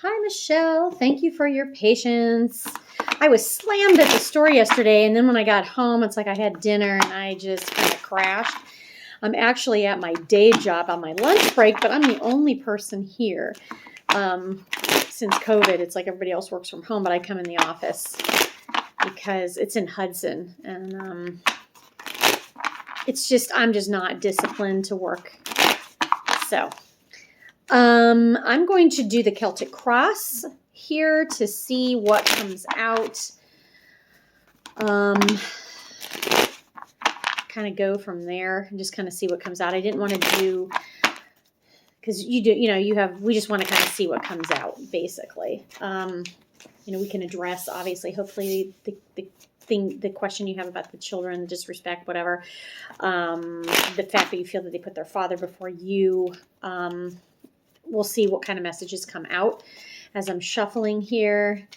Hi, Michelle. Thank you for your patience. I was slammed at the store yesterday, and then when I got home, it's like I had dinner and I just kind of crashed. I'm actually at my day job on my lunch break, but I'm the only person here. Since COVID, it's like everybody else works from home, but I come in the office because it's in Hudson, and I'm just not disciplined to work. So I'm going to do the Celtic Cross here to see what comes out. Kind of go from there and just kind of see what comes out. I didn't want to do, because we just want to kind of see what comes out, basically. We can address, obviously, hopefully the question you have about the children, disrespect, whatever. The fact that you feel that they put their father before you. We'll see what kind of messages come out as I'm shuffling here.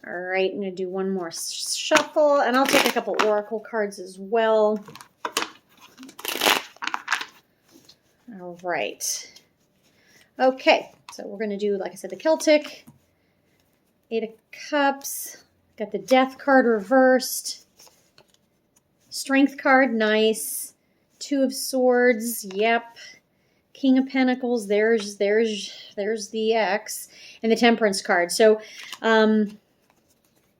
All right, I'm going to do one more shuffle, and I'll take a couple oracle cards as well. All right. Okay, so we're going to do, like I said, the Celtic. 8 of Cups. Got the Death card reversed. Strength card, nice. 2 of Swords, yep. King of Pentacles, there's the X, and the Temperance card. So, yeah,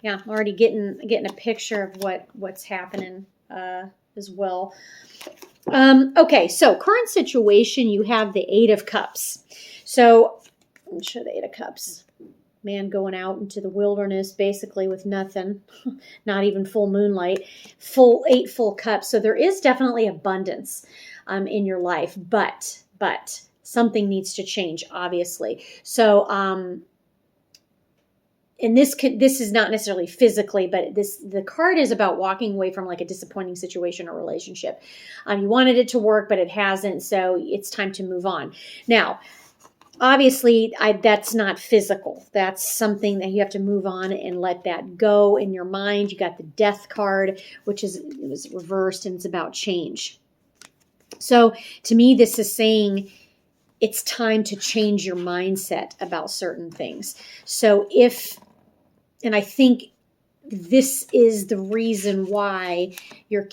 I'm already getting a picture of what's happening as well. Okay, so current situation, you have the 8 of Cups. So, let me show the 8 of Cups. Man going out into the wilderness, basically with nothing, not even full moonlight, 8 full cups. So there is definitely abundance in your life, but something needs to change, obviously. So, and this is not necessarily physically, but the card is about walking away from like a disappointing situation or relationship. You wanted it to work, but it hasn't, so it's time to move on. Now, obviously, that's not physical. That's something that you have to move on and let that go in your mind. You got the Death card, which it was reversed, and it's about change. So to me, this is saying it's time to change your mindset about certain things. So and I think this is the reason why you're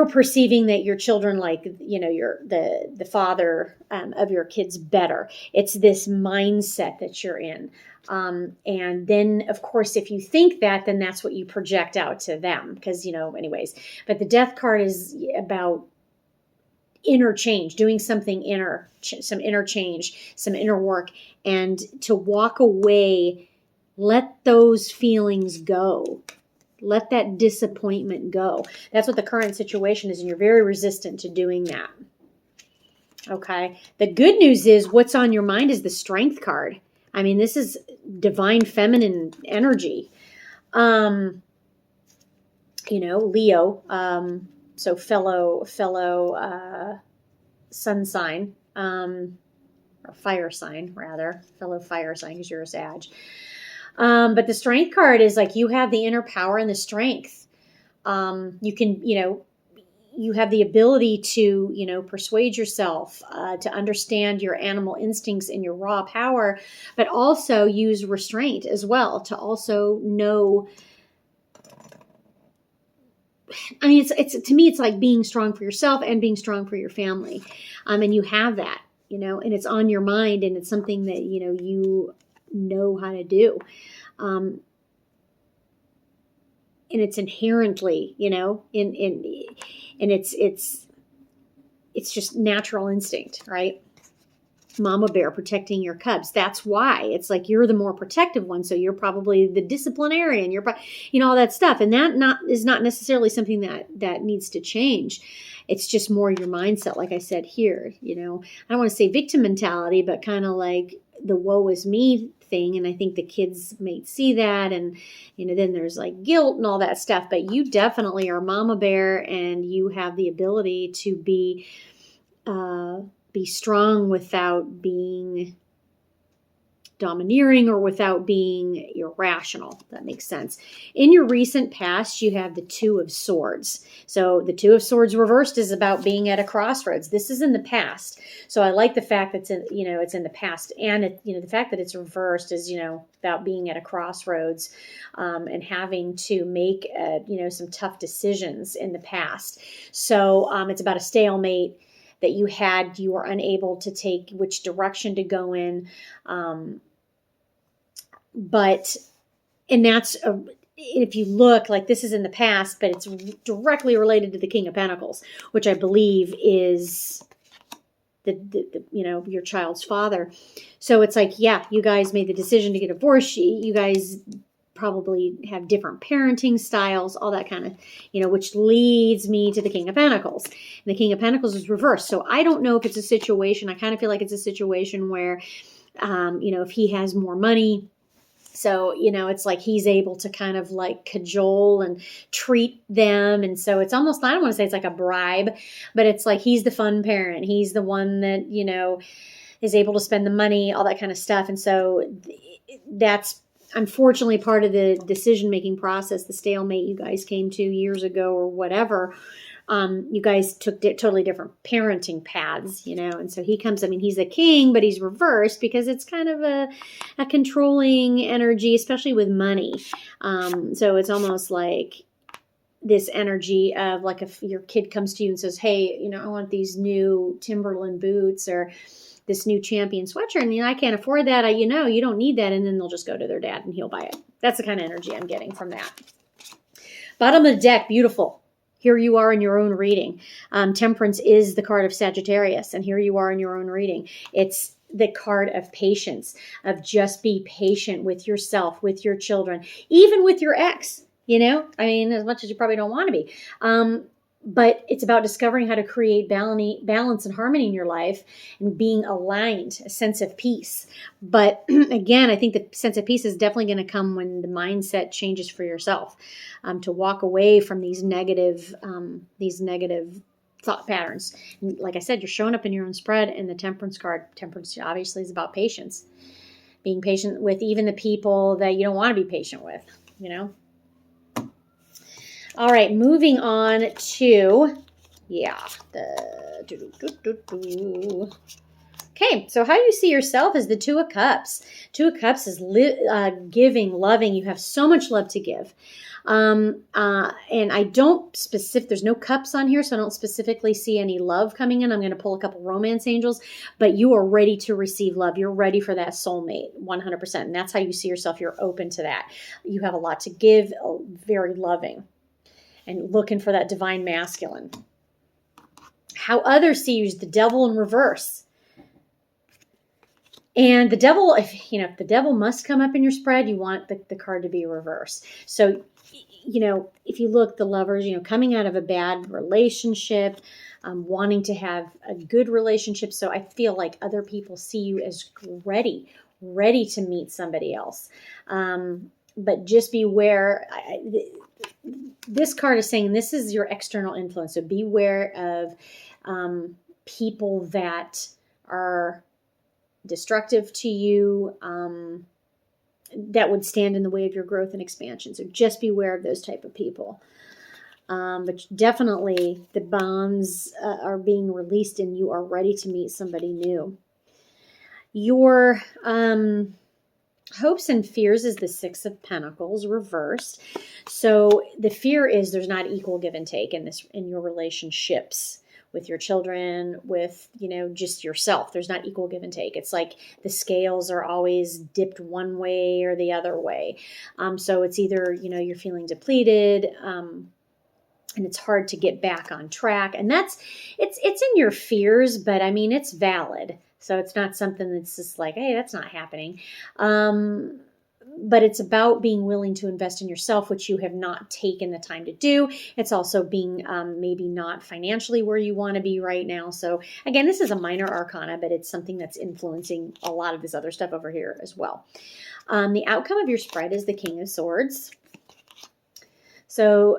perceiving that your children, like, you're the father of your kids better. It's this mindset that you're in. And then, of course, if you think that, then that's what you project out to them. Because, anyways. But the Death card is about inner change, doing something some inner change, some inner work, and to walk away, let those feelings go. Let that disappointment go. That's what the current situation is, and you're very resistant to doing that. Okay. The good news is what's on your mind is the Strength card. I mean, this is divine feminine energy. Leo, so fellow sun sign, or fire sign, rather. Fellow fire sign, because you're a Sag. But the Strength card is like you have the inner power and the strength. You can, you have the ability to, persuade yourself, to understand your animal instincts and your raw power, but also use restraint as well to also know. I mean, it's to me, it's like being strong for yourself and being strong for your family. And you have that, and it's on your mind, and it's something that, you know how to do. And it's inherently, and it's just natural instinct, right? Mama bear protecting your cubs. That's why it's like you're the more protective one. So you're probably the disciplinarian. You're, all that stuff. And that is not necessarily something that needs to change. It's just more your mindset. Like I said here, I don't want to say victim mentality, but kind of like the woe is me thing. And I think the kids may see that. And, then there's like guilt and all that stuff. But you definitely are mama bear, and you have the ability to be strong without being domineering or without being irrational. That makes sense. In your recent past, you have the Two of Swords. So the Two of Swords reversed is about being at a crossroads. This is in the past. So I like the fact that it's in the past, and the fact that it's reversed is, about being at a crossroads, and having to make, some tough decisions in the past. So it's about a stalemate that you were unable to take which direction to go in. If you look, like, this is in the past, but it's directly related to the King of Pentacles, which I believe is your child's father. So it's like, yeah, you guys made the decision to get divorced. You guys probably have different parenting styles, all that kind of, which leads me to the King of Pentacles. And the King of Pentacles is reversed. So I don't know if it's a situation, I kind of feel like it's a situation where, if he has more money, so, it's like he's able to kind of like cajole and treat them. And so it's almost, I don't want to say it's like a bribe, but it's like he's the fun parent. He's the one that, is able to spend the money, all that kind of stuff. And so that's unfortunately part of the decision-making process, the stalemate you guys came to years ago or whatever. You guys took totally different parenting paths, and so he comes, he's a king, but he's reversed because it's kind of a controlling energy, especially with money. So it's almost like this energy of, like, if your kid comes to you and says, hey, I want these new Timberland boots or this new Champion sweatshirt, and I can't afford that. You don't need that. And then they'll just go to their dad and he'll buy it. That's the kind of energy I'm getting from that. Bottom of the deck, beautiful. Here you are in your own reading. Temperance is the card of Sagittarius, and here you are in your own reading. It's the card of patience, of just be patient with yourself, with your children, even with your ex, as much as you probably don't want to be. But it's about discovering how to create balance and harmony in your life and being aligned, a sense of peace. But again, I think the sense of peace is definitely going to come when the mindset changes for yourself, to walk away from these negative thought patterns. And like I said, you're showing up in your own spread, and the Temperance card. Temperance obviously is about patience, being patient with even the people that you don't want to be patient with, All right, moving on to, Okay, so how you see yourself is the Two of Cups. Two of Cups is giving, loving. You have so much love to give. And I don't there's no cups on here, so I don't specifically see any love coming in. I'm going to pull a couple romance angels, but you are ready to receive love. You're ready for that soulmate, 100%. And that's how you see yourself. You're open to that. You have a lot to give, very loving, and looking for that divine masculine. How others see you is the Devil in reverse. And the Devil, if the Devil must come up in your spread, you want the card to be reversed. So, if you look, the Lovers, coming out of a bad relationship, wanting to have a good relationship. So I feel like other people see you as ready to meet somebody else. But just beware. This card is saying this is your external influence. So beware of people that are destructive to you, that would stand in the way of your growth and expansion. So just beware of those type of people. But definitely the bonds are being released and you are ready to meet somebody new. Your hopes and fears is the Six of Pentacles reversed. So the fear is there's not equal give and take in your relationships with your children, with, just yourself. There's not equal give and take. It's like the scales are always dipped one way or the other way. So it's either, you're feeling depleted, and it's hard to get back on track. And it's in your fears, but it's valid. So it's not something that's just like, hey, that's not happening. But it's about being willing to invest in yourself, which you have not taken the time to do. It's also being maybe not financially where you want to be right now. So again, this is a minor arcana, but it's something that's influencing a lot of this other stuff over here as well. The outcome of your spread is the King of Swords. So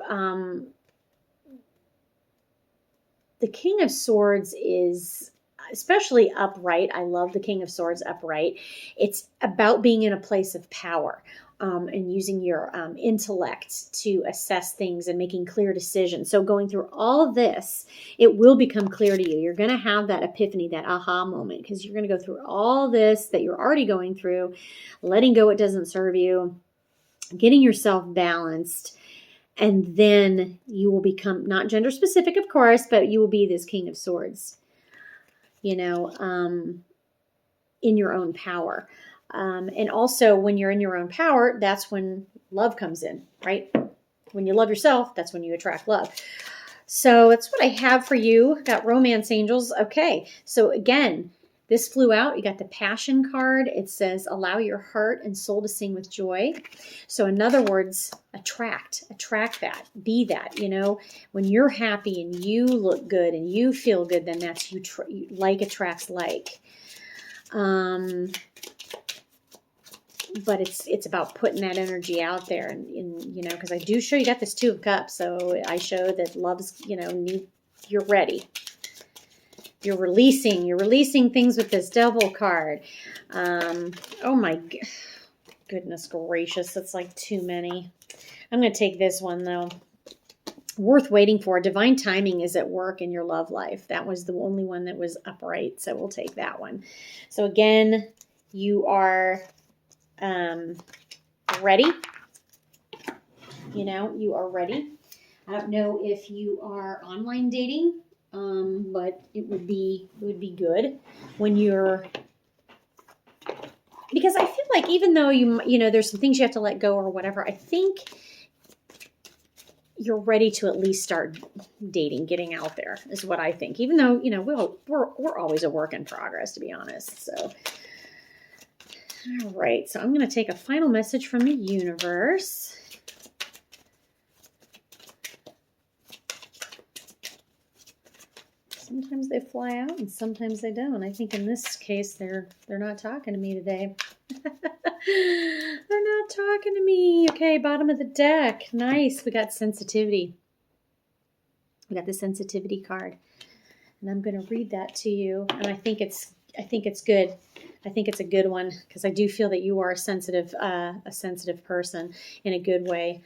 the King of Swords is, especially upright. I love the King of Swords upright. It's about being in a place of power. And using your intellect to assess things and making clear decisions. So going through all of this, it will become clear to you. You're going to have that epiphany, that aha moment, because you're going to go through all this that you're already going through, letting go what doesn't serve you, getting yourself balanced, and then you will become, not gender specific, of course, but you will be this King of Swords, in your own power. And also when you're in your own power, that's when love comes in, right? When you love yourself, that's when you attract love. So that's what I have for you. Got romance angels. Okay. So again, this flew out. You got the passion card. It says, allow your heart and soul to sing with joy. So in other words, attract that, be that, when you're happy and you look good and you feel good, then that's like attracts like. But it's about putting that energy out there, and because I do show you got this Two of Cups, so I show that love's, you're ready. You're releasing things with this Devil card. Oh my goodness gracious, that's like too many. I'm going to take this one though. Worth waiting for. Divine timing is at work in your love life. That was the only one that was upright, so we'll take that one. So again, you are ready. You are ready. I don't know if you are online dating, but it would be good when you're, because I feel like even though there's some things you have to let go or whatever, I think you're ready to at least start dating, getting out there is what I think. Even though, we're always a work in progress, to be honest. So, all right. So I'm going to take a final message from the universe. Sometimes they fly out and sometimes they don't. I think in this case, they're not talking to me today. They're not talking to me. Okay, bottom of the deck. Nice. We got sensitivity. We got the sensitivity card. And I'm going to read that to you. And I think it's good. I think it's a good one because I do feel that you are a sensitive person in a good way.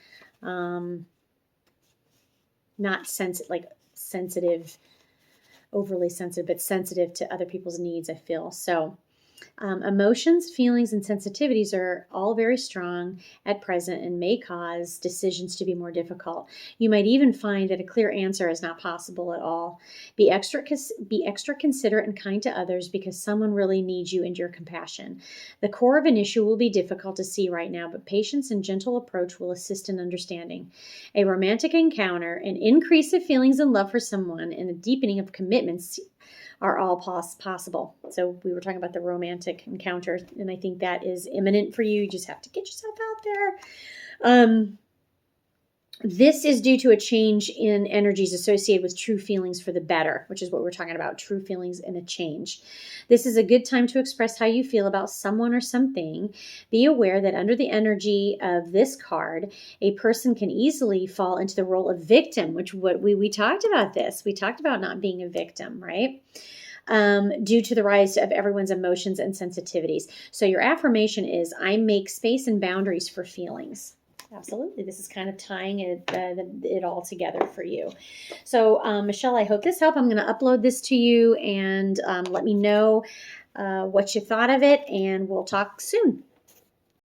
Not sensitive, overly sensitive, but sensitive to other people's needs, I feel. So emotions, feelings, and sensitivities are all very strong at present and may cause decisions to be more difficult. You might even find that a clear answer is not possible at all. Be extra considerate and kind to others because someone really needs you and your compassion. The core of an issue will be difficult to see right now, but patience and gentle approach will assist in understanding. A romantic encounter, an increase of feelings and love for someone, and a deepening of commitments are all possible. So we were talking about the romantic encounter, and I think that is imminent for you. You just have to get yourself out there. This is due to a change in energies associated with true feelings for the better, which is what we're talking about, true feelings and a change. This is a good time to express how you feel about someone or something. Be aware that under the energy of this card, a person can easily fall into the role of victim, which we talked about this. We talked about not being a victim, right? Due to the rise of everyone's emotions and sensitivities. So your affirmation is, I make space and boundaries for feelings. Absolutely. This is kind of tying it all together for you. So, Michelle, I hope this helped. I'm going to upload this to you and let me know what you thought of it, and we'll talk soon.